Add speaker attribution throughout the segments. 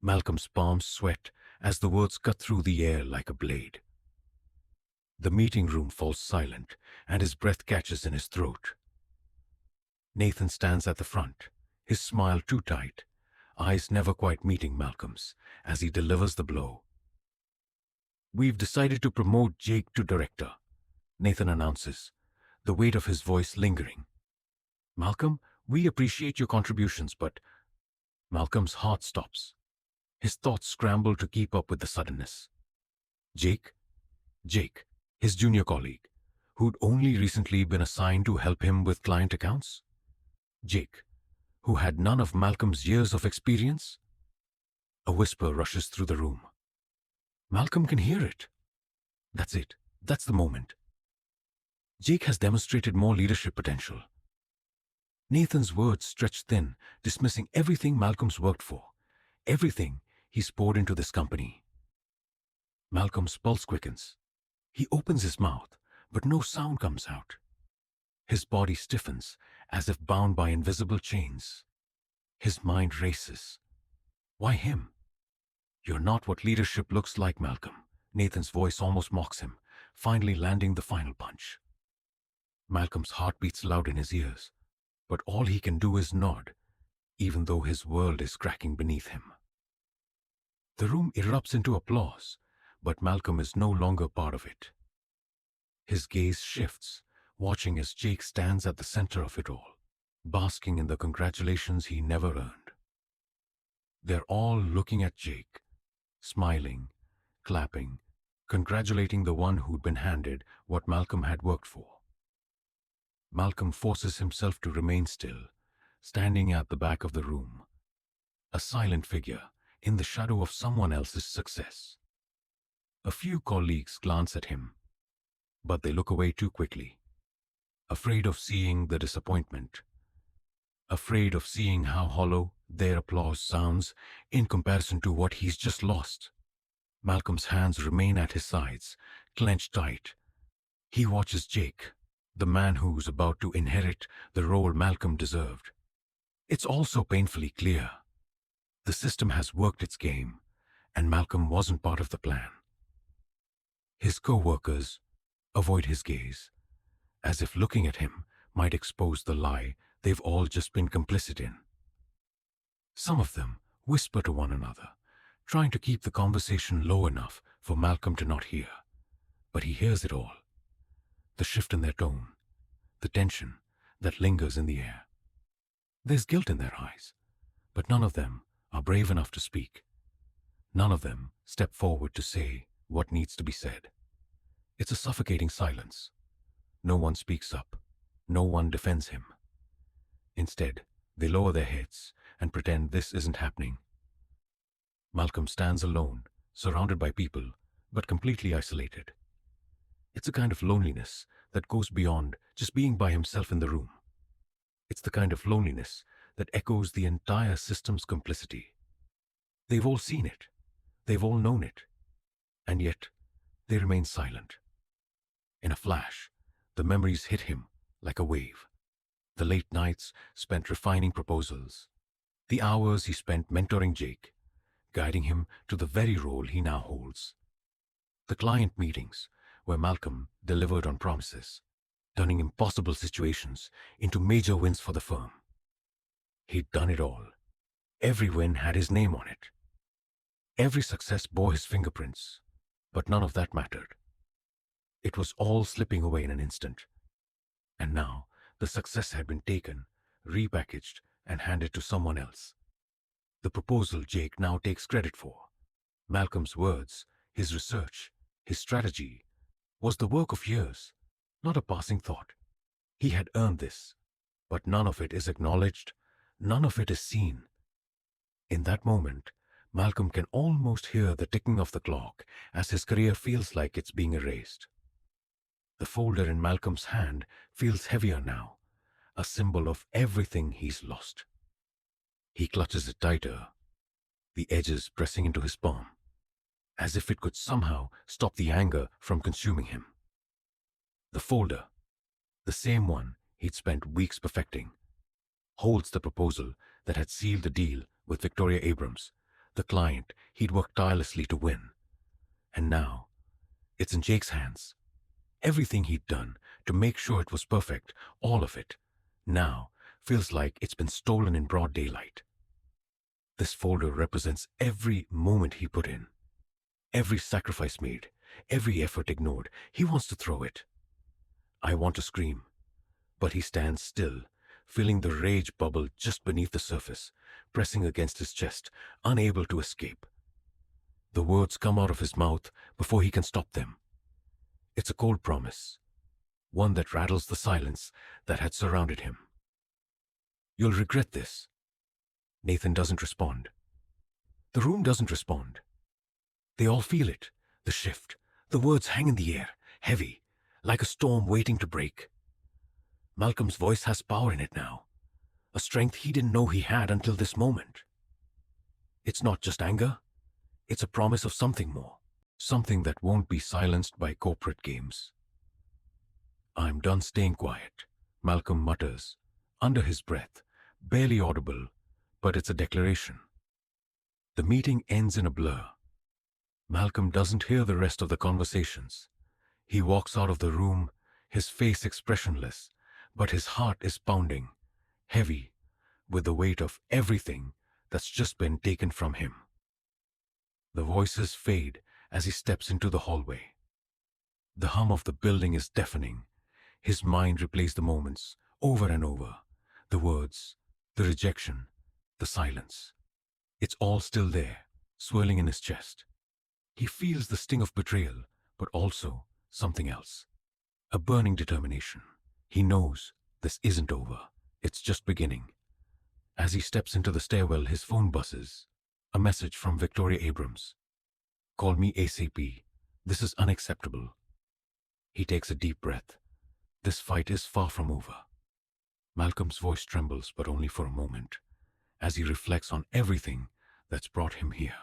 Speaker 1: Malcolm's palms sweat as the words cut through the air like a blade. The meeting room falls silent, and his breath catches in his throat. Nathan stands at the front, his smile too tight, eyes never quite meeting Malcolm's, as he delivers the blow. "We've decided to promote Jake to director," Nathan announces, the weight of his voice lingering. "Malcolm, we appreciate your contributions, but—" Malcolm's heart stops. His thoughts scramble to keep up with the suddenness. Jake? Jake, his junior colleague, who'd only recently been assigned to help him with client accounts? Jake, who had none of Malcolm's years of experience? A whisper rushes through the room. Malcolm can hear it. That's it. That's the moment. Jake has demonstrated more leadership potential. Nathan's words stretch thin, dismissing everything Malcolm's worked for, everything he's poured into this company. Malcolm's pulse quickens. He opens his mouth, but no sound comes out. His body stiffens, as if bound by invisible chains. His mind races. Why him? "You're not what leadership looks like, Malcolm." Nathan's voice almost mocks him, finally landing the final punch. Malcolm's heart beats loud in his ears, but all he can do is nod, even though his world is cracking beneath him. The room erupts into applause, but Malcolm is no longer part of it. His gaze shifts, watching as Jake stands at the center of it all, basking in the congratulations he never earned. They're all looking at Jake, smiling, clapping, congratulating the one who'd been handed what Malcolm had worked for. Malcolm forces himself to remain still, standing at the back of the room, a silent figure in the shadow of someone else's success. A few colleagues glance at him, but they look away too quickly, afraid of seeing the disappointment, afraid of seeing how hollow their applause sounds in comparison to what he's just lost. Malcolm's hands remain at his sides, clenched tight. He watches Jake, the man who's about to inherit the role Malcolm deserved. It's also painfully clear. The system has worked its game, and Malcolm wasn't part of the plan. His co-workers avoid his gaze, as if looking at him might expose the lie they've all just been complicit in. Some of them whisper to one another, trying to keep the conversation low enough for Malcolm to not hear. But he hears it all. The shift in their tone, the tension that lingers in the air. There's guilt in their eyes, but none of them are brave enough to speak. None of them step forward to say what needs to be said. It's a suffocating silence. No one speaks up. No one defends him. Instead, they lower their heads and pretend this isn't happening. Malcolm stands alone, surrounded by people, but completely isolated. It's a kind of loneliness that goes beyond just being by himself in the room. It's the kind of loneliness that echoes the entire system's complicity. They've all seen it. They've all known it. And yet, they remain silent. In a flash, the memories hit him like a wave. The late nights spent refining proposals. The hours he spent mentoring Jake, guiding him to the very role he now holds. The client meetings where Malcolm delivered on promises, turning impossible situations into major wins for the firm. He'd done it all. Every win had his name on it. Every success bore his fingerprints, but none of that mattered. It was all slipping away in an instant. And now, the success had been taken, repackaged, and handed to someone else. The proposal Jake now takes credit for. Malcolm's words, his research, his strategy, was the work of years, not a passing thought. He had earned this, but none of it is acknowledged, none of it is seen. In that moment, Malcolm can almost hear the ticking of the clock as his career feels like it's being erased. The folder in Malcolm's hand feels heavier now, a symbol of everything he's lost. He clutches it tighter, the edges pressing into his palm, as if it could somehow stop the anger from consuming him. The folder, the same one he'd spent weeks perfecting, holds the proposal that had sealed the deal with Victoria Abrams, the client he'd worked tirelessly to win. And now, it's in Jake's hands. Everything he'd done to make sure it was perfect, all of it, now feels like it's been stolen in broad daylight. This folder represents every moment he put in, every sacrifice made, every effort ignored. He wants to throw it. I want to scream, but he stands still, feeling the rage bubble just beneath the surface, pressing against his chest, unable to escape. The words come out of his mouth before he can stop them. It's a cold promise, one that rattles the silence that had surrounded him. You'll regret this. Nathan doesn't respond. The room doesn't respond. They all feel it, the shift. The words hang in the air, heavy, like a storm waiting to break. Malcolm's voice has power in it now, a strength he didn't know he had until this moment. It's not just anger, it's a promise of something more, something that won't be silenced by corporate games. I'm done staying quiet, Malcolm mutters, under his breath, barely audible, but it's a declaration. The meeting ends in a blur. Malcolm doesn't hear the rest of the conversations. He walks out of the room, his face expressionless, but his heart is pounding, heavy, with the weight of everything that's just been taken from him. The voices fade as he steps into the hallway. The hum of the building is deafening. His mind replays the moments, over and over. The words, the rejection, the silence. It's all still there, swirling in his chest. He feels the sting of betrayal, but also something else. A burning determination. He knows this isn't over. It's just beginning. As he steps into the stairwell, his phone buzzes. A message from Victoria Abrams. Call me ASAP. This is unacceptable. He takes a deep breath. This fight is far from over. Malcolm's voice trembles, but only for a moment, as he reflects on everything that's brought him here.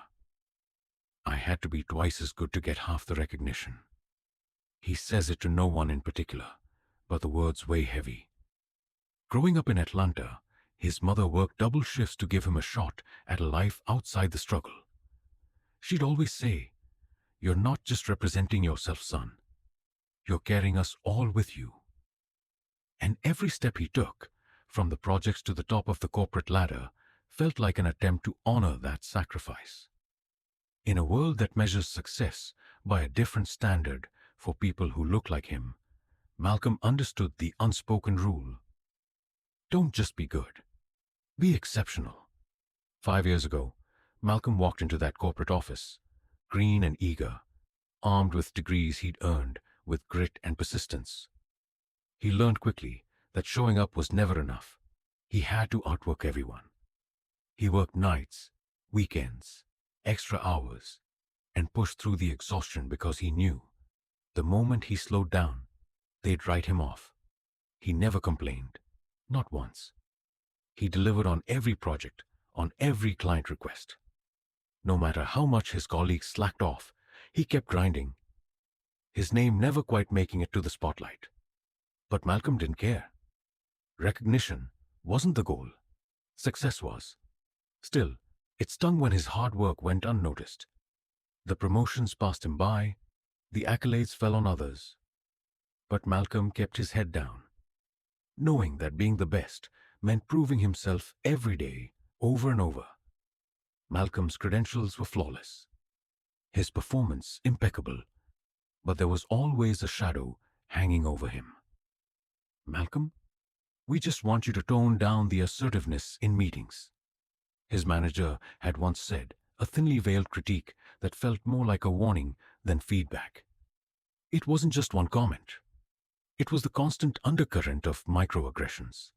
Speaker 1: I had to be twice as good to get half the recognition. He says it to no one in particular, but the words weigh heavy. Growing up in Atlanta, his mother worked double shifts to give him a shot at a life outside the struggle. She'd always say, "You're not just representing yourself, son. You're carrying us all with you." And every step he took, from the projects to the top of the corporate ladder, felt like an attempt to honor that sacrifice. In a world that measures success by a different standard for people who look like him, Malcolm understood the unspoken rule. Don't just be good. Be exceptional. 5 years ago, Malcolm walked into that corporate office, green and eager, armed with degrees he'd earned with grit and persistence. He learned quickly that showing up was never enough. He had to outwork everyone. He worked nights, weekends, extra hours, and pushed through the exhaustion because he knew the moment he slowed down, they'd write him off. He never complained, not once. He delivered on every project, on every client request. No matter how much his colleagues slacked off, he kept grinding, his name never quite making it to the spotlight. But Malcolm didn't care. Recognition wasn't the goal. Success was. Still, it stung when his hard work went unnoticed. The promotions passed him by, the accolades fell on others. But Malcolm kept his head down, knowing that being the best meant proving himself every day, over and over. Malcolm's credentials were flawless, his performance impeccable, but there was always a shadow hanging over him. "Malcolm, we just want you to tone down the assertiveness in meetings," his manager had once said, a thinly veiled critique that felt more like a warning than feedback. It wasn't just one comment. It was the constant undercurrent of microaggressions.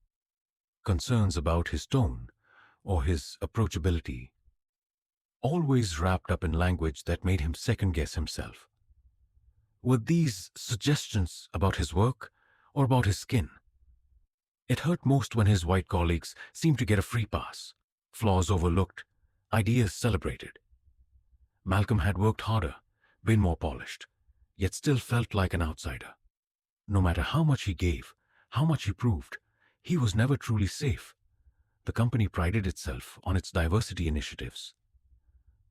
Speaker 1: Concerns about his tone or his approachability, always wrapped up in language that made him second-guess himself. Were these suggestions about his work or about his skin? It hurt most when his white colleagues seemed to get a free pass, flaws overlooked, ideas celebrated. Malcolm had worked harder, been more polished, yet still felt like an outsider. No matter how much he gave, how much he proved, he was never truly safe. The company prided itself on its diversity initiatives.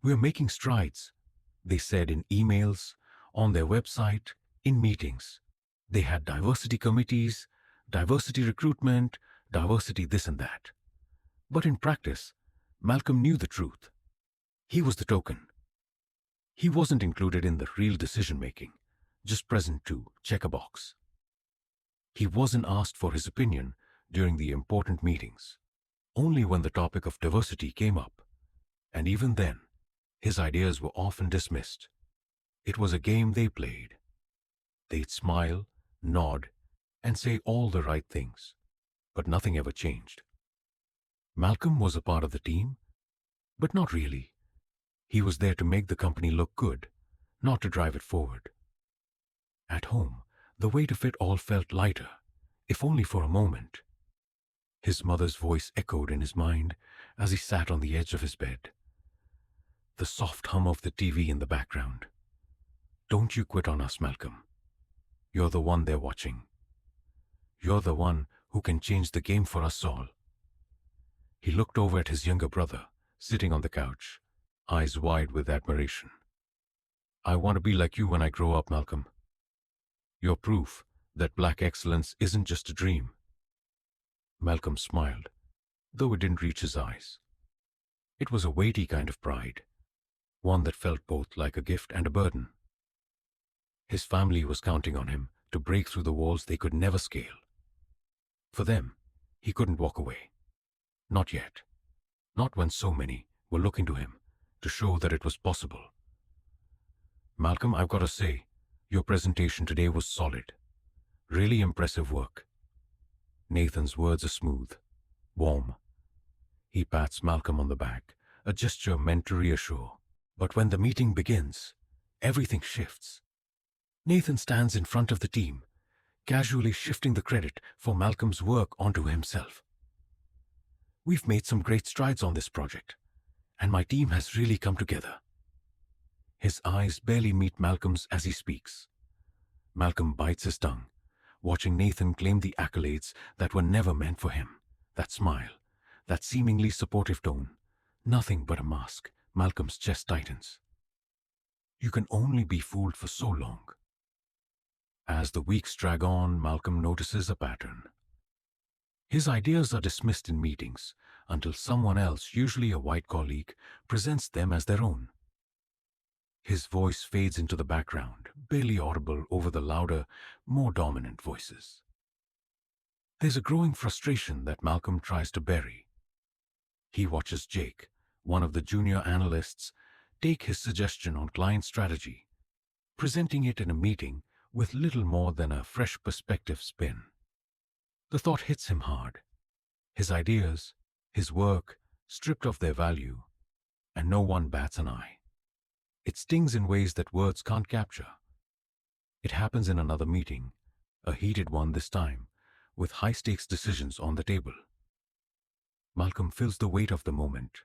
Speaker 1: "We're making strides," they said in emails, on their website, in meetings. They had diversity committees, diversity recruitment, diversity this and that. But in practice, Malcolm knew the truth. He was the token. He wasn't included in the real decision-making, just present to check a box. He wasn't asked for his opinion during the important meetings, only when the topic of diversity came up. And even then, his ideas were often dismissed. It was a game they played. They'd smile, nod, and say all the right things, but nothing ever changed. Malcolm was a part of the team, but not really. He was there to make the company look good, not to drive it forward. At home, the weight of it all felt lighter, if only for a moment. His mother's voice echoed in his mind as he sat on the edge of his bed. The soft hum of the TV in the background. "Don't you quit on us, Malcolm. You're the one they're watching. You're the one who can change the game for us all." He looked over at his younger brother, sitting on the couch, eyes wide with admiration. "I want to be like you when I grow up, Malcolm. You're proof that black excellence isn't just a dream." Malcolm smiled, though it didn't reach his eyes. It was a weighty kind of pride, one that felt both like a gift and a burden. His family was counting on him to break through the walls they could never scale. For them, he couldn't walk away. Not yet. Not when so many were looking to him to show that it was possible. "Malcolm, I've got to say, your presentation today was solid. Really impressive work." Nathan's words are smooth, warm. He pats Malcolm on the back, a gesture meant to reassure. But when the meeting begins, everything shifts. Nathan stands in front of the team, casually shifting the credit for Malcolm's work onto himself. "We've made some great strides on this project, and my team has really come together." His eyes barely meet Malcolm's as he speaks. Malcolm bites his tongue, watching Nathan claim the accolades that were never meant for him. That smile, that seemingly supportive tone, nothing but a mask. Malcolm's chest tightens. You can only be fooled for so long. As the weeks drag on, Malcolm notices a pattern. His ideas are dismissed in meetings until someone else, usually a white colleague, presents them as their own. His voice fades into the background, barely audible over the louder, more dominant voices. There's a growing frustration that Malcolm tries to bury. He watches Jake, one of the junior analysts, take his suggestion on client strategy, presenting it in a meeting with little more than a fresh perspective spin. The thought hits him hard. His ideas, his work, stripped of their value, and no one bats an eye. It stings in ways that words can't capture. It happens in another meeting, a heated one this time, with high-stakes decisions on the table. Malcolm feels the weight of the moment.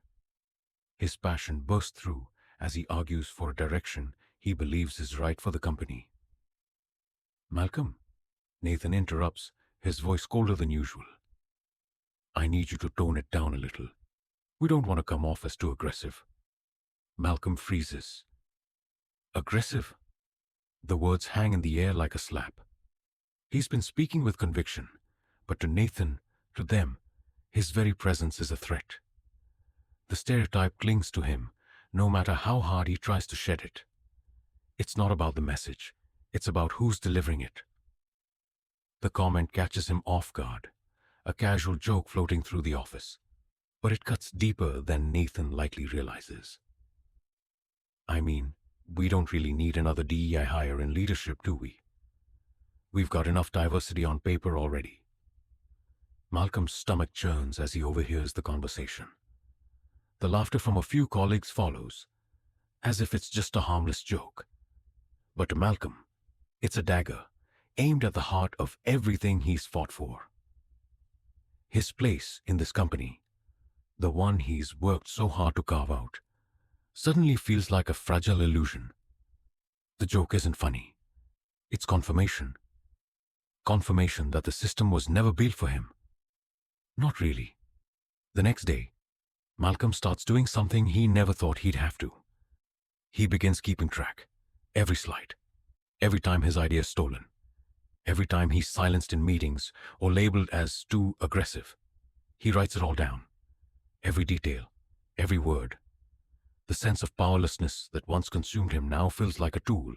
Speaker 1: His passion bursts through as he argues for a direction he believes is right for the company. "Malcolm," Nathan interrupts, his voice colder than usual. "I need you to tone it down a little. We don't want to come off as too aggressive." Malcolm freezes. Aggressive? The words hang in the air like a slap. He's been speaking with conviction, but to Nathan, to them, his very presence is a threat. The stereotype clings to him, no matter how hard he tries to shed it. It's not about the message, it's about who's delivering it. The comment catches him off guard, a casual joke floating through the office, but it cuts deeper than Nathan likely realizes. "I mean, we don't really need another DEI hire in leadership, do we? We've got enough diversity on paper already." Malcolm's stomach churns as he overhears the conversation. The laughter from a few colleagues follows, as if it's just a harmless joke. But to Malcolm, it's a dagger, aimed at the heart of everything he's fought for. His place in this company, the one he's worked so hard to carve out, suddenly feels like a fragile illusion. The joke isn't funny. It's confirmation. Confirmation that the system was never built for him. Not really. The next day, Malcolm starts doing something he never thought he'd have to. He begins keeping track. Every slide. Every time his idea is stolen. Every time he's silenced in meetings or labeled as too aggressive. He writes it all down. Every detail. Every word. The sense of powerlessness that once consumed him now feels like a tool.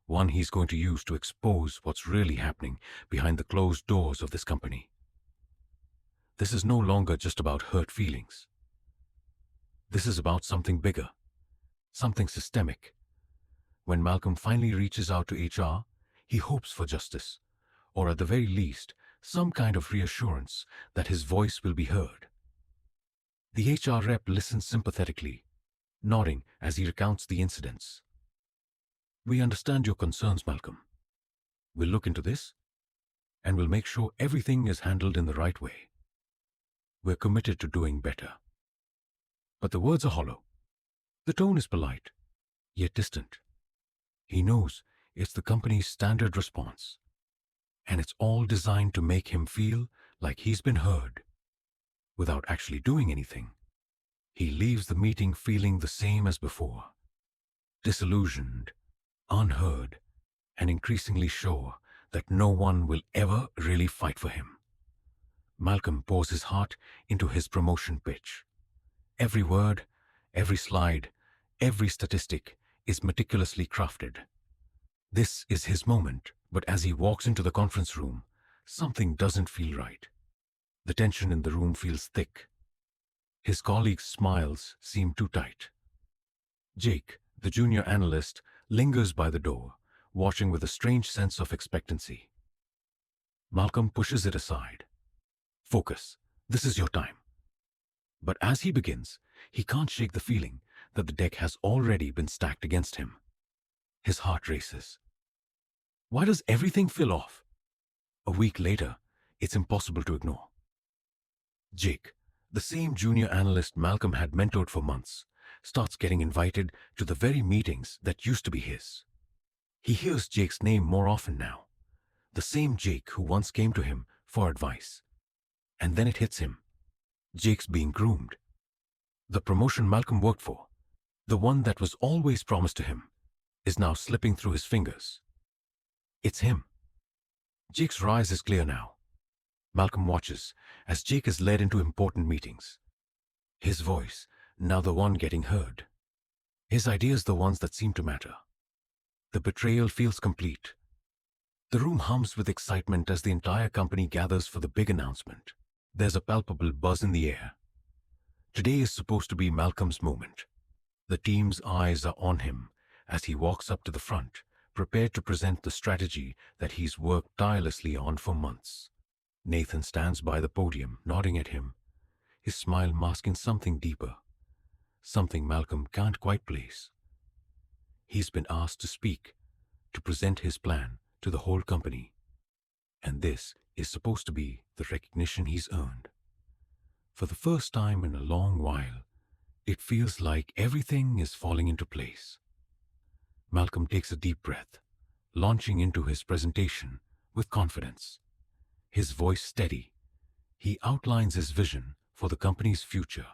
Speaker 1: One he's going to use to expose what's really happening behind the closed doors of this company. This is no longer just about hurt feelings. This is about something bigger, something systemic. When Malcolm finally reaches out to HR, he hopes for justice, or at the very least, some kind of reassurance that his voice will be heard. The HR rep listens sympathetically, nodding as he recounts the incidents. "We understand your concerns, Malcolm. We'll look into this, and we'll make sure everything is handled in the right way. We're committed to doing better." But the words are hollow. The tone is polite, yet distant. He knows it's the company's standard response, and it's all designed to make him feel like he's been heard. Without actually doing anything, he leaves the meeting feeling the same as before. Disillusioned, unheard, and increasingly sure that no one will ever really fight for him. Malcolm pours his heart into his promotion pitch. Every word, every slide, every statistic is meticulously crafted. This is his moment, but as he walks into the conference room, something doesn't feel right. The tension in the room feels thick. His colleagues' smiles seem too tight. Jake, the junior analyst, lingers by the door, watching with a strange sense of expectancy. Malcolm pushes it aside. "Focus. This is your time." But as he begins, he can't shake the feeling that the deck has already been stacked against him. His heart races. Why does everything feel off? A week later, it's impossible to ignore. Jake, the same junior analyst Malcolm had mentored for months, starts getting invited to the very meetings that used to be his. He hears Jake's name more often now, the same Jake who once came to him for advice. And then it hits him. Jake's being groomed. The promotion Malcolm worked for, the one that was always promised to him, is now slipping through his fingers. It's him. Jake's rise is clear now. Malcolm watches as Jake is led into important meetings. His voice, now the one getting heard. His ideas the ones that seem to matter. The betrayal feels complete. The room hums with excitement as the entire company gathers for the big announcement. There's a palpable buzz in the air. Today is supposed to be Malcolm's moment. The team's eyes are on him as he walks up to the front, prepared to present the strategy that he's worked tirelessly on for months. Nathan stands by the podium, nodding at him, his smile masking something deeper, something Malcolm can't quite place. He's been asked to speak, to present his plan to the whole company, and this is supposed to be the recognition he's earned. For the first time in a long while, it feels like everything is falling into place. Malcolm takes a deep breath, launching into his presentation with confidence. His voice steady, he outlines his vision for the company's future.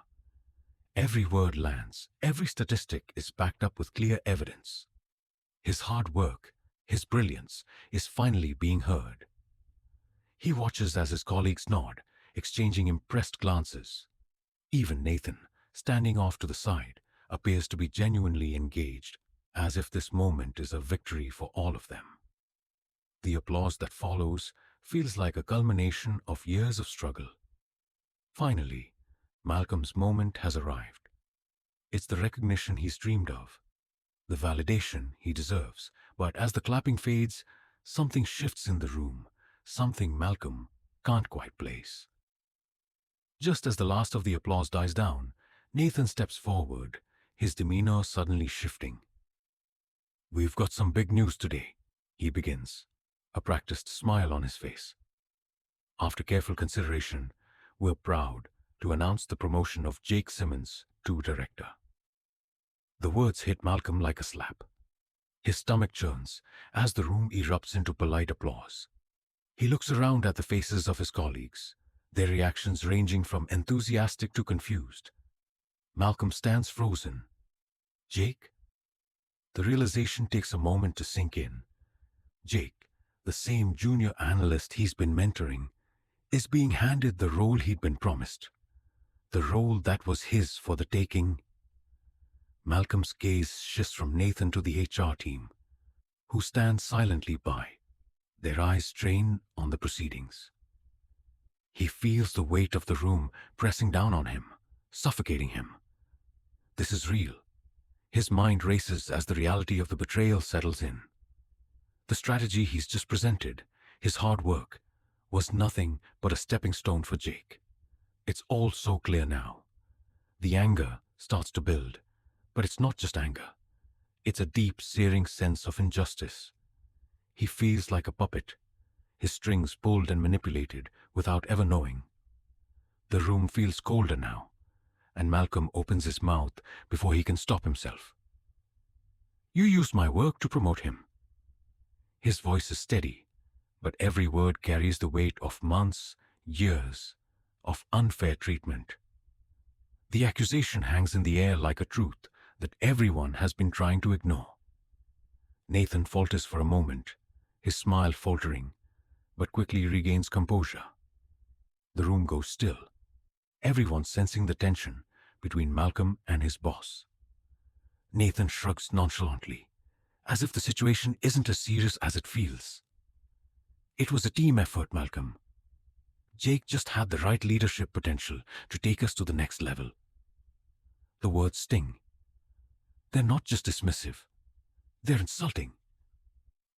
Speaker 1: Every word lands, every statistic is backed up with clear evidence. His hard work, his brilliance, is finally being heard. He watches as his colleagues nod, exchanging impressed glances. Even Nathan, standing off to the side, appears to be genuinely engaged, as if this moment is a victory for all of them. The applause that follows feels like a culmination of years of struggle. Finally, Malcolm's moment has arrived. It's the recognition he's dreamed of, the validation he deserves. But as the clapping fades, something shifts in the room, something Malcolm can't quite place. Just as the last of the applause dies down, Nathan steps forward, his demeanor suddenly shifting. "We've got some big news today," he begins, a practiced smile on his face. "After careful consideration, we're proud to announce the promotion of Jake Simmons to director." The words hit Malcolm like a slap. His stomach churns as the room erupts into polite applause. He looks around at the faces of his colleagues, their reactions ranging from enthusiastic to confused. Malcolm stands frozen. "Jake?" The realization takes a moment to sink in. Jake, the same junior analyst he's been mentoring, is being handed the role he'd been promised. The role that was his for the taking. Malcolm's gaze shifts from Nathan to the HR team, who stand silently by, their eyes trained on the proceedings. He feels the weight of the room pressing down on him, suffocating him. This is real. His mind races as the reality of the betrayal settles in. The strategy he's just presented, his hard work, was nothing but a stepping stone for Jake. It's all so clear now. The anger starts to build, but it's not just anger. It's a deep, searing sense of injustice. He feels like a puppet, his strings pulled and manipulated without ever knowing. The room feels colder now, and Malcolm opens his mouth before he can stop himself. "You used my work to promote him." His voice is steady, but every word carries the weight of months, years, of unfair treatment. The accusation hangs in the air like a truth that everyone has been trying to ignore. Nathan falters for a moment, his smile faltering, but quickly regains composure. The room goes still, everyone sensing the tension between Malcolm and his boss. Nathan shrugs nonchalantly, as if the situation isn't as serious as it feels. "It was a team effort, Malcolm. Jake just had the right leadership potential to take us to the next level." The words sting. They're not just dismissive, they're insulting.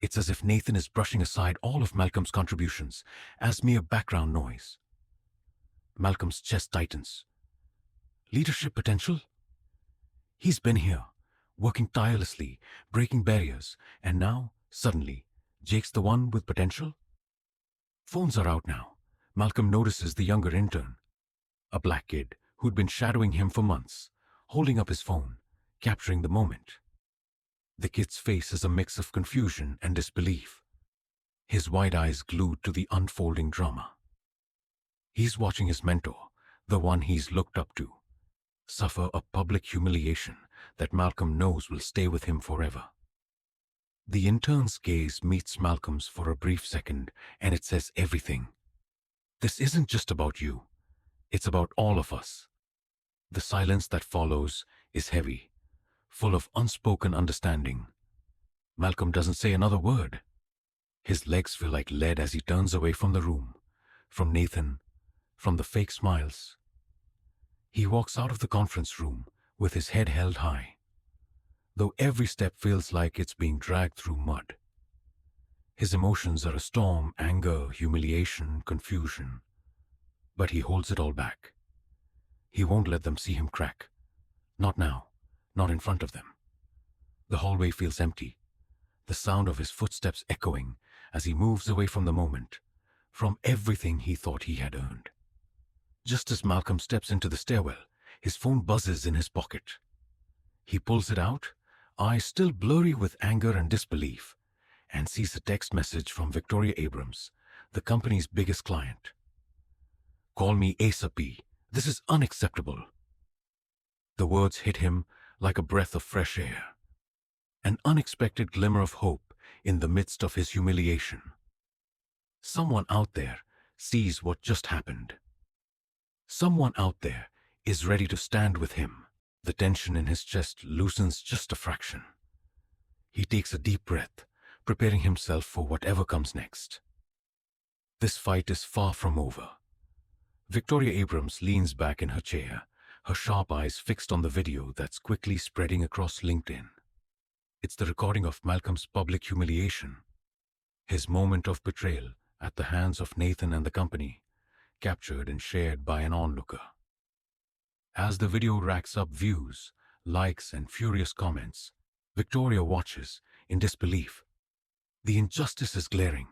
Speaker 1: It's as if Nathan is brushing aside all of Malcolm's contributions as mere background noise. Malcolm's chest tightens. Leadership potential? He's been here, working tirelessly, breaking barriers, and now, suddenly, Jake's the one with potential? Phones are out now. Malcolm notices the younger intern, a black kid who'd been shadowing him for months, holding up his phone, capturing the moment. The kid's face is a mix of confusion and disbelief, his wide eyes glued to the unfolding drama. He's watching his mentor, the one he's looked up to, suffer a public humiliation that Malcolm knows will stay with him forever. The intern's gaze meets Malcolm's for a brief second, and it says everything. This isn't just about you. It's about all of us. The silence that follows is heavy, full of unspoken understanding. Malcolm doesn't say another word. His legs feel like lead as he turns away from the room, from Nathan, from the fake smiles. He walks out of the conference room with his head held high, though every step feels like it's being dragged through mud. His emotions are a storm: anger, humiliation, confusion. But he holds it all back. He won't let them see him crack. Not now, not in front of them. The hallway feels empty, the sound of his footsteps echoing as he moves away from the moment, from everything he thought he had earned. Just as Malcolm steps into the stairwell, his phone buzzes in his pocket. He pulls it out, eyes still blurry with anger and disbelief, and sees a text message from Victoria Abrams, the company's biggest client. "Call me ASAP. This is unacceptable." The words hit him like a breath of fresh air, an unexpected glimmer of hope in the midst of his humiliation. Someone out there sees what just happened. Someone out there is ready to stand with him. The tension in his chest loosens just a fraction. He takes a deep breath, preparing himself for whatever comes next. This fight is far from over. Victoria Abrams leans back in her chair, her sharp eyes fixed on the video that's quickly spreading across LinkedIn. It's the recording of Malcolm's public humiliation, his moment of betrayal at the hands of Nathan and the company, captured and shared by an onlooker. As the video racks up views, likes, and furious comments, Victoria watches in disbelief. The injustice is glaring.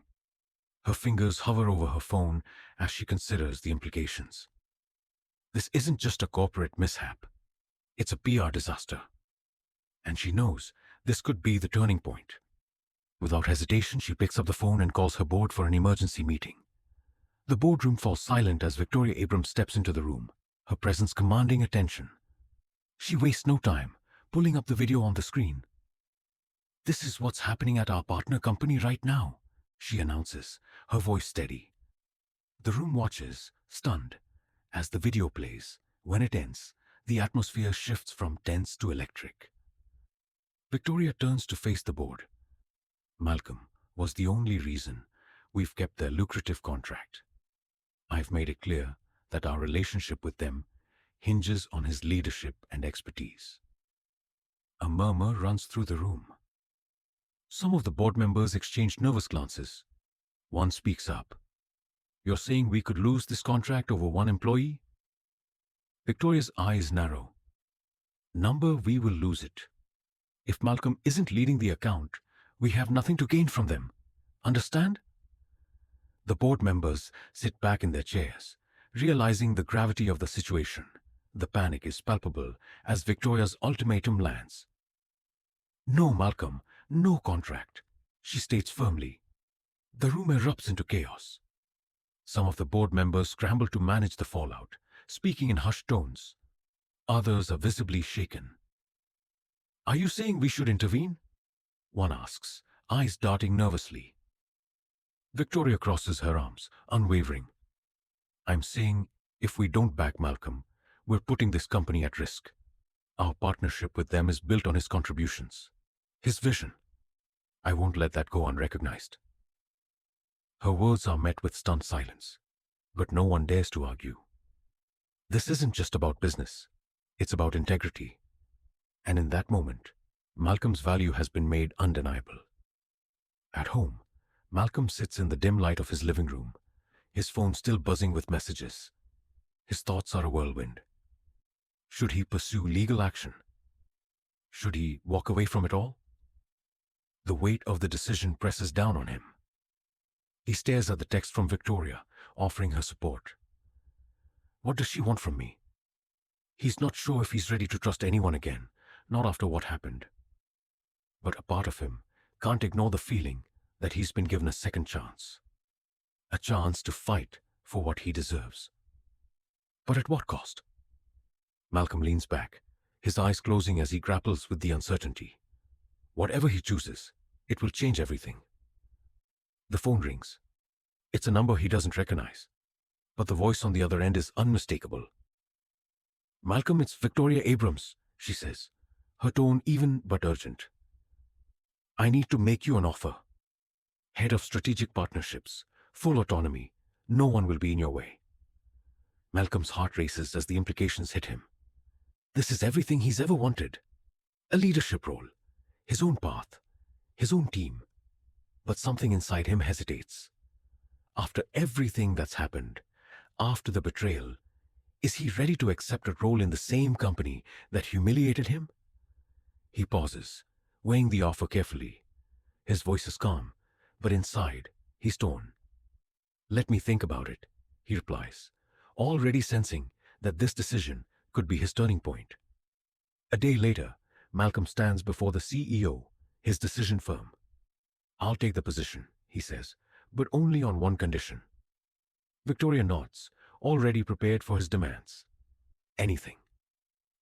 Speaker 1: Her fingers hover over her phone as she considers the implications. This isn't just a corporate mishap. It's a PR disaster. And she knows this could be the turning point. Without hesitation, she picks up the phone and calls her board for an emergency meeting. The boardroom falls silent as Victoria Abrams steps into the room, her presence commanding attention. She wastes no time, pulling up the video on the screen. "This is what's happening at our partner company right now," she announces, her voice steady. The room watches, stunned, as the video plays. When it ends, the atmosphere shifts from tense to electric. Victoria turns to face the board. "Malcolm was the only reason we've kept their lucrative contract. I've made it clear that our relationship with them hinges on his leadership and expertise." A murmur runs through the room. Some of the board members exchange nervous glances. One speaks up. "You're saying we could lose this contract over one employee?" Victoria's eyes narrow. "Number, we will lose it. If Malcolm isn't leading the account, we have nothing to gain from them. Understand?" The board members sit back in their chairs, realizing the gravity of the situation. The panic is palpable as Victoria's ultimatum lands. "No, Malcolm, no contract," she states firmly. The room erupts into chaos. Some of the board members scramble to manage the fallout, speaking in hushed tones. Others are visibly shaken. "Are you saying we should intervene?" one asks, eyes darting nervously. Victoria crosses her arms, unwavering. "I'm saying if we don't back Malcolm, we're putting this company at risk. Our partnership with them is built on his contributions, his vision. I won't let that go unrecognized." Her words are met with stunned silence, but no one dares to argue. This isn't just about business. It's about integrity. And in that moment, Malcolm's value has been made undeniable. At home, Malcolm sits in the dim light of his living room, his phone still buzzing with messages. His thoughts are a whirlwind. Should he pursue legal action? Should he walk away from it all? The weight of the decision presses down on him. He stares at the text from Victoria, offering her support. What does she want from me? He's not sure if he's ready to trust anyone again, not after what happened. But a part of him can't ignore the feeling that he's been given a second chance. A chance to fight for what he deserves. But at what cost? Malcolm leans back, his eyes closing as he grapples with the uncertainty. Whatever he chooses, it will change everything. The phone rings. It's a number he doesn't recognize, but the voice on the other end is unmistakable. "Malcolm, it's Victoria Abrams," she says, her tone even but urgent. "I need to make you an offer. Head of Strategic Partnerships, full autonomy, no one will be in your way." Malcolm's heart races as the implications hit him. This is everything he's ever wanted. A leadership role, his own path, his own team. But something inside him hesitates. After everything that's happened, after the betrayal, is he ready to accept a role in the same company that humiliated him? He pauses, weighing the offer carefully. His voice is calm, but inside, he's torn. "Let me think about it," he replies, already sensing that this decision could be his turning point. A day later, Malcolm stands before the CEO, his decision firm. "I'll take the position," he says, "but only on one condition." Victoria nods, already prepared for his demands. "Anything."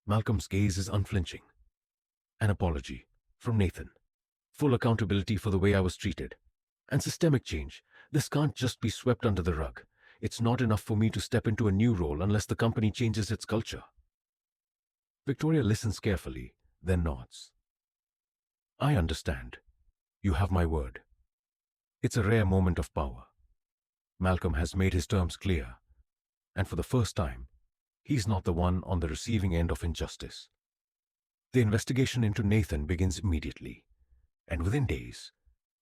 Speaker 1: Malcolm's gaze is unflinching. "An apology from Nathan. Full accountability for the way I was treated. And systemic change. This can't just be swept under the rug. It's not enough for me to step into a new role unless the company changes its culture." Victoria listens carefully, then nods. "I understand. You have my word." It's a rare moment of power. Malcolm has made his terms clear, and for the first time, he's not the one on the receiving end of injustice. The investigation into Nathan begins immediately, and within days,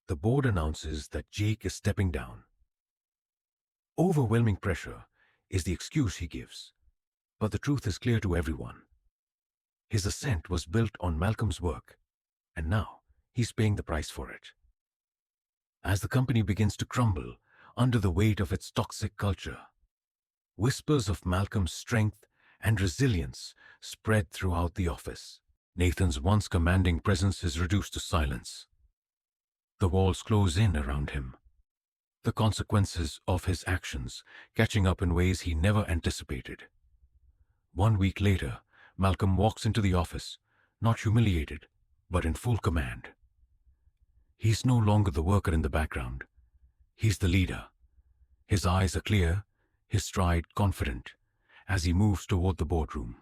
Speaker 1: the board announces that Jake is stepping down. Overwhelming pressure is the excuse he gives, but the truth is clear to everyone. His ascent was built on Malcolm's work, and now he's paying the price for it. As the company begins to crumble under the weight of its toxic culture, whispers of Malcolm's strength and resilience spread throughout the office. Nathan's once commanding presence is reduced to silence. The walls close in around him, the consequences of his actions catching up in ways he never anticipated. 1 week later, Malcolm walks into the office, not humiliated, but in full command. He's no longer the worker in the background. He's the leader. His eyes are clear, his stride confident, as he moves toward the boardroom.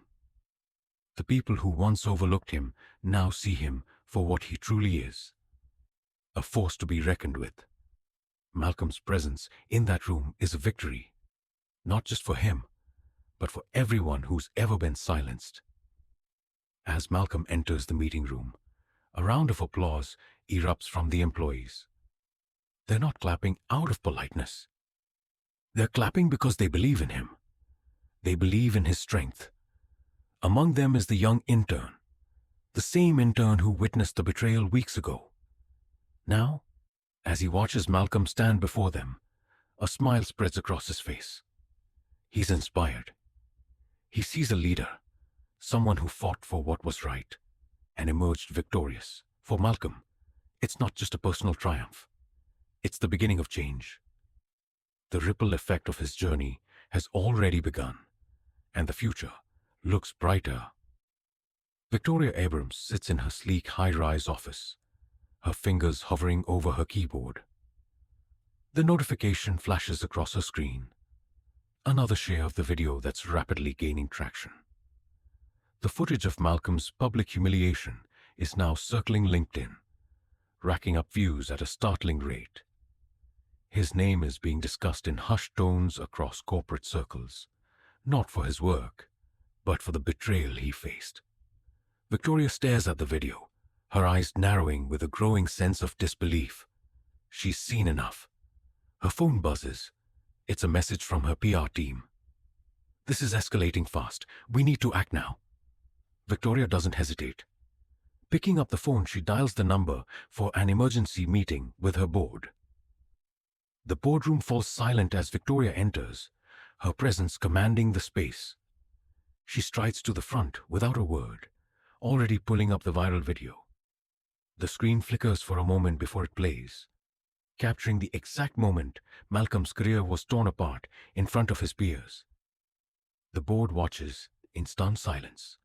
Speaker 1: The people who once overlooked him now see him for what he truly is, a force to be reckoned with. Malcolm's presence in that room is a victory, not just for him, but for everyone who's ever been silenced. As Malcolm enters the meeting room, a round of applause erupts from the employees. They're not clapping out of politeness. They're clapping because they believe in him. They believe in his strength. Among them is the young intern, the same intern who witnessed the betrayal weeks ago. Now, as he watches Malcolm stand before them, a smile spreads across his face. He's inspired. He sees a leader, someone who fought for what was right and emerged victorious. For Malcolm, it's not just a personal triumph. It's the beginning of change. The ripple effect of his journey has already begun, and the future looks brighter. Victoria Abrams sits in her sleek high-rise office, her fingers hovering over her keyboard. The notification flashes across her screen. Another share of the video that's rapidly gaining traction. The footage of Malcolm's public humiliation is now circling LinkedIn, racking up views at a startling rate. His name is being discussed in hushed tones across corporate circles, not for his work, but for the betrayal he faced. Victoria stares at the video, her eyes narrowing with a growing sense of disbelief. She's seen enough. Her phone buzzes. It's a message from her PR team. This is escalating fast. We need to act now. Victoria doesn't hesitate. Picking up the phone, she dials the number for an emergency meeting with her board. The boardroom falls silent as Victoria enters, her presence commanding the space. She strides to the front without a word, already pulling up the viral video. The screen flickers for a moment before it plays, capturing the exact moment Malcolm's career was torn apart in front of his peers. The board watches in stunned silence,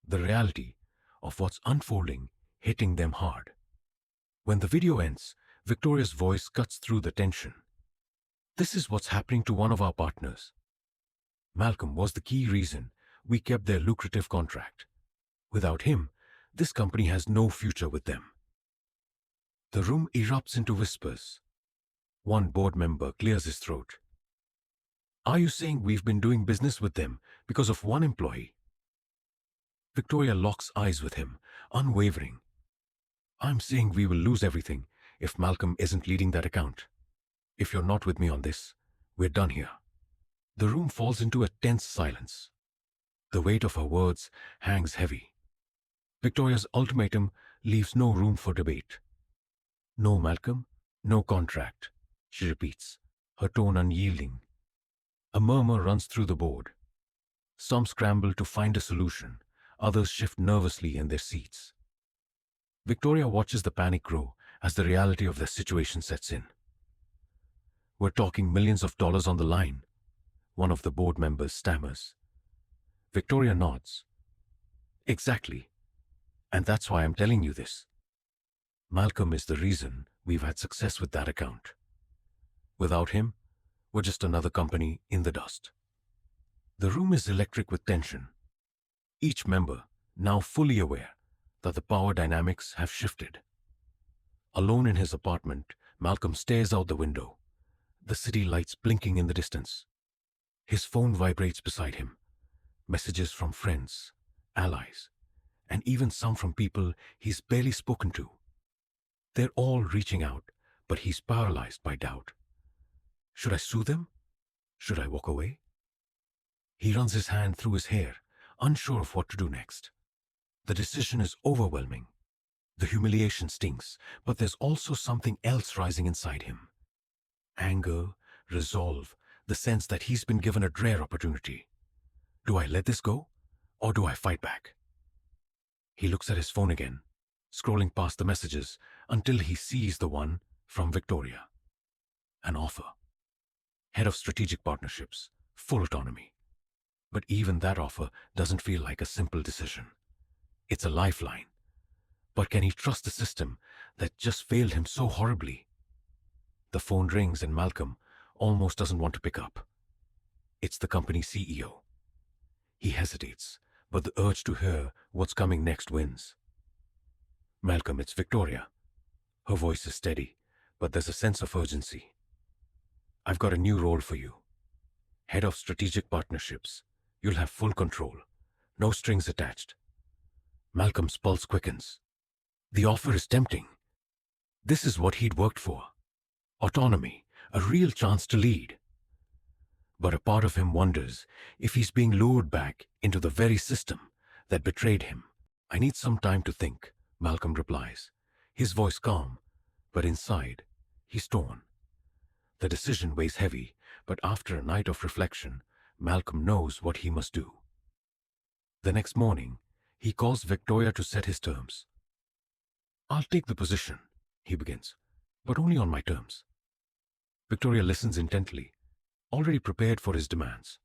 Speaker 1: the reality of what's unfolding hitting them hard. When the video ends, Victoria's voice cuts through the tension. This is what's happening to one of our partners. Malcolm was the key reason we kept their lucrative contract. Without him, this company has no future with them. The room erupts into whispers. One board member clears his throat. Are you saying we've been doing business with them because of one employee? Victoria locks eyes with him, unwavering. I'm saying we will lose everything if Malcolm isn't leading that account. If you're not with me on this, we're done here. The room falls into a tense silence. The weight of her words hangs heavy. Victoria's ultimatum leaves no room for debate. No Malcolm, no contract, she repeats, her tone unyielding. A murmur runs through the board. Some scramble to find a solution, others shift nervously in their seats. Victoria watches the panic grow as the reality of the situation sets in. We're talking millions of dollars on the line, one of the board members stammers. Victoria nods. Exactly. And that's why I'm telling you this. Malcolm is the reason we've had success with that account. Without him, we're just another company in the dust. The room is electric with tension. Each member now fully aware that the power dynamics have shifted. Alone in his apartment, Malcolm stares out the window, the city lights blinking in the distance. His phone vibrates beside him. Messages from friends, allies, and even some from people he's barely spoken to. They're all reaching out, but he's paralyzed by doubt. Should I sue them? Should I walk away? He runs his hand through his hair, unsure of what to do next. The decision is overwhelming. The humiliation stings, but there's also something else rising inside him. Anger, resolve, the sense that he's been given a rare opportunity. Do I let this go, or do I fight back? He looks at his phone again, scrolling past the messages until he sees the one from Victoria. An offer. Head of Strategic Partnerships, full autonomy. But even that offer doesn't feel like a simple decision. It's a lifeline. But can he trust the system that just failed him so horribly? The phone rings and Malcolm almost doesn't want to pick up. It's the company's CEO. He hesitates, but the urge to hear what's coming next wins. Malcolm, it's Victoria. Her voice is steady, but there's a sense of urgency. I've got a new role for you. Head of Strategic Partnerships. You'll have full control. No strings attached. Malcolm's pulse quickens. The offer is tempting. This is what he'd worked for. Autonomy, a real chance to lead. But a part of him wonders if he's being lured back into the very system that betrayed him. I need some time to think, Malcolm replies, his voice calm, but inside, he's torn. The decision weighs heavy, but after a night of reflection, Malcolm knows what he must do. The next morning, he calls Victoria to set his terms. I'll take the position, he begins, but only on my terms. Victoria listens intently, already prepared for his demands.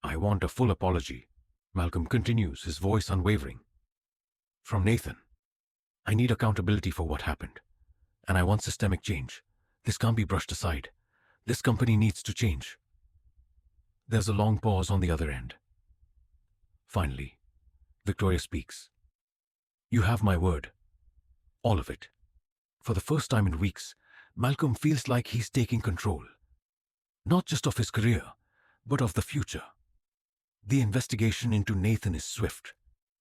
Speaker 1: I want a full apology, Malcolm continues, his voice unwavering. From Nathan. I need accountability for what happened, and I want systemic change. This can't be brushed aside. This company needs to change. There's a long pause on the other end. Finally, Victoria speaks. You have my word. All of it. For the first time in weeks, Malcolm feels like he's taking control. Not just of his career, but of the future. The investigation into Nathan is swift,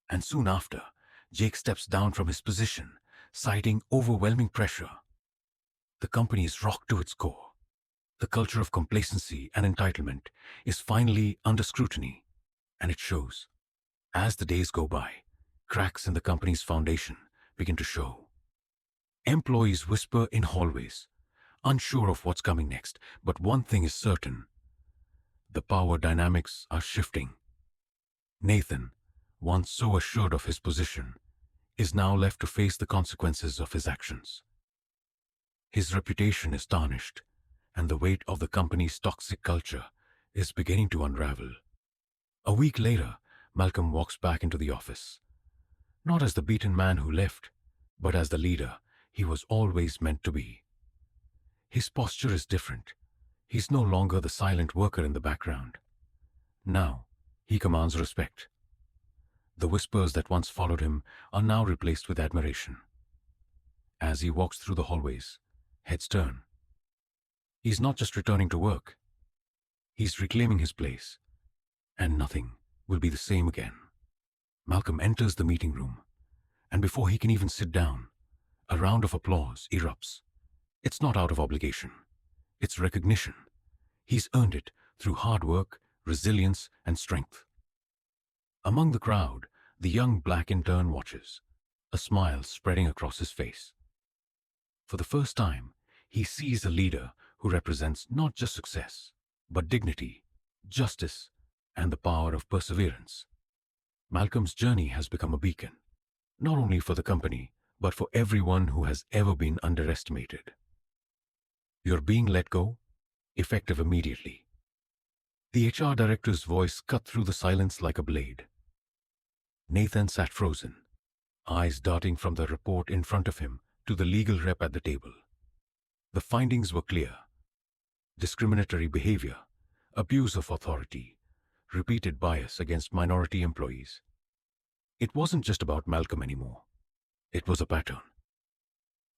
Speaker 1: and soon after, Jake steps down from his position, citing overwhelming pressure. The company is rocked to its core. The culture of complacency and entitlement is finally under scrutiny, and it shows. As the days go by, cracks in the company's foundation begin to show. Employees whisper in hallways, unsure of what's coming next, but one thing is certain. The power dynamics are shifting. Nathan, once so assured of his position, is now left to face the consequences of his actions. His reputation is tarnished, and the weight of the company's toxic culture is beginning to unravel. A week later, Malcolm walks back into the office. Not as the beaten man who left, but as the leader he was always meant to be. His posture is different. He's no longer the silent worker in the background. Now, he commands respect. The whispers that once followed him are now replaced with admiration. As he walks through the hallways, heads turn. He's not just returning to work. He's reclaiming his place, and nothing will be the same again. Malcolm enters the meeting room, and before he can even sit down, a round of applause erupts. It's not out of obligation. It's recognition. He's earned it through hard work, resilience, and strength. Among the crowd, the young black intern watches, a smile spreading across his face. For the first time, he sees a leader who represents not just success, but dignity, justice, and the power of perseverance. Malcolm's journey has become a beacon, not only for the company, but for everyone who has ever been underestimated. You're being let go, effective immediately. The HR director's voice cut through the silence like a blade. Nathan sat frozen, eyes darting from the report in front of him to the legal rep at the table. The findings were clear. Discriminatory behavior, abuse of authority, repeated bias against minority employees. It wasn't just about Malcolm anymore. It was a pattern.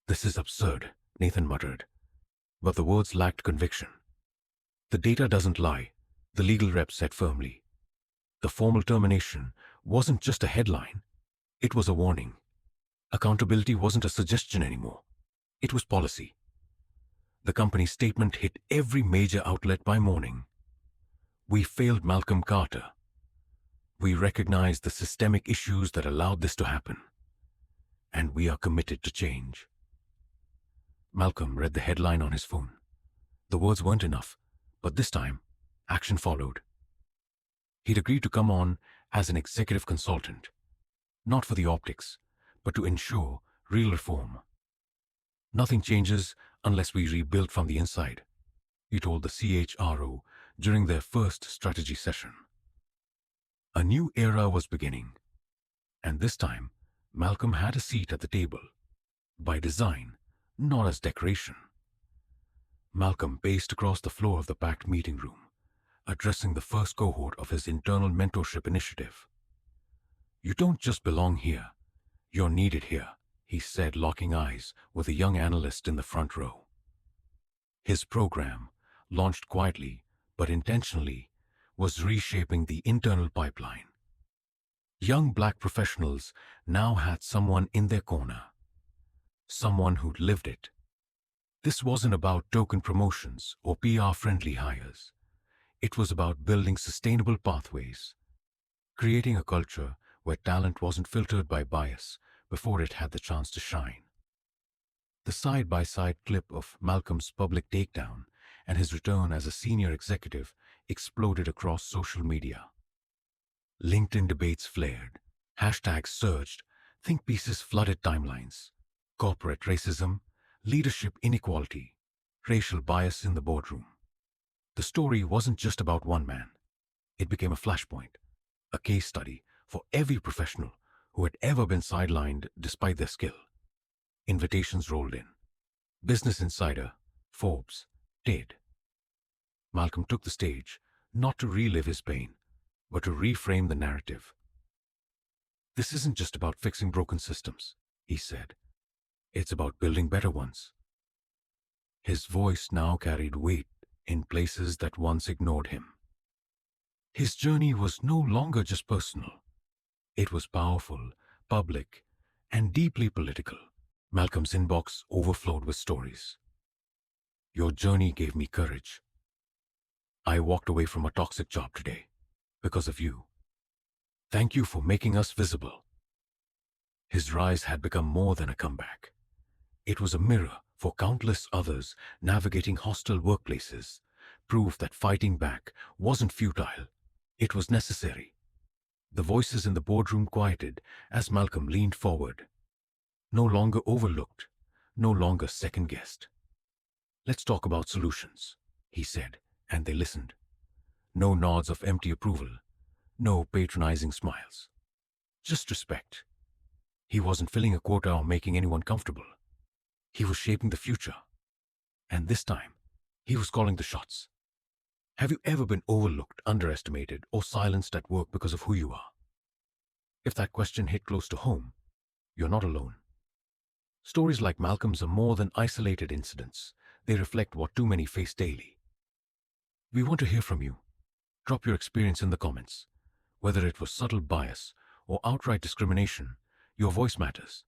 Speaker 1: This is absurd, Nathan muttered, but the words lacked conviction. The data doesn't lie, the legal rep said firmly. The formal termination wasn't just a headline, it was a warning. Accountability wasn't a suggestion anymore, it was policy. The company's statement hit every major outlet by morning. We failed Malcolm Carter. We recognized the systemic issues that allowed this to happen. And we are committed to change. Malcolm read the headline on his phone. The words weren't enough, but this time, action followed. He'd agreed to come on as an executive consultant, not for the optics, but to ensure real reform. Nothing changes unless we rebuild from the inside, he told the CHRO during their first strategy session. A new era was beginning, and this time, Malcolm had a seat at the table, by design, not as decoration. Malcolm paced across the floor of the packed meeting room, addressing the first cohort of his internal mentorship initiative. "You don't just belong here, you're needed here," he said, locking eyes with a young analyst in the front row. His program, launched quietly but intentionally, was reshaping the internal pipeline. Young black professionals now had someone in their corner, someone who'd lived it. This wasn't about token promotions or PR-friendly hires. It was about building sustainable pathways, creating a culture where talent wasn't filtered by bias before it had the chance to shine. The side-by-side clip of Malcolm's public takedown and his return as a senior executive exploded across social media. LinkedIn debates flared, hashtags surged, think pieces flooded timelines. Corporate racism, leadership inequality, racial bias in the boardroom. The story wasn't just about one man. It became a flashpoint, a case study for every professional who had ever been sidelined despite their skill. Invitations rolled in. Business Insider, Forbes, did. Malcolm took the stage, not to relive his pain, but to reframe the narrative. "This isn't just about fixing broken systems," he said. "It's about building better ones." His voice now carried weight in places that once ignored him. His journey was no longer just personal. It was powerful, public, and deeply political. Malcolm's inbox overflowed with stories. "Your journey gave me courage. I walked away from a toxic job today because of you. Thank you for making us visible." His rise had become more than a comeback. It was a mirror for countless others navigating hostile workplaces, proof that fighting back wasn't futile. It was necessary. The voices in the boardroom quieted as Malcolm leaned forward. No longer overlooked, no longer second-guessed. "Let's talk about solutions," he said, and they listened. No nods of empty approval, no patronizing smiles. Just respect. He wasn't filling a quota or making anyone comfortable. He was shaping the future. And this time, he was calling the shots. Have you ever been overlooked, underestimated, or silenced at work because of who you are? If that question hit close to home, you're not alone. Stories like Malcolm's are more than isolated incidents. They reflect what too many face daily. We want to hear from you. Drop your experience in the comments. Whether it was subtle bias or outright discrimination, your voice matters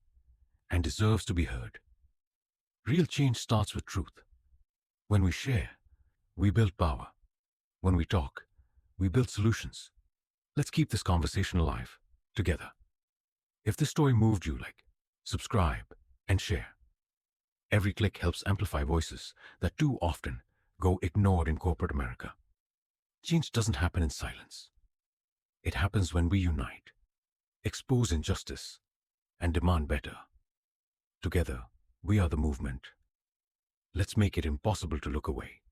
Speaker 1: and deserves to be heard. Real change starts with truth. When we share, we build power. When we talk, we build solutions. Let's keep this conversation alive, together. If this story moved you, subscribe, and share. Every click helps amplify voices that too often go ignored in corporate America. Change doesn't happen in silence. It happens when we unite, expose injustice, and demand better. Together, we are the movement. Let's make it impossible to look away.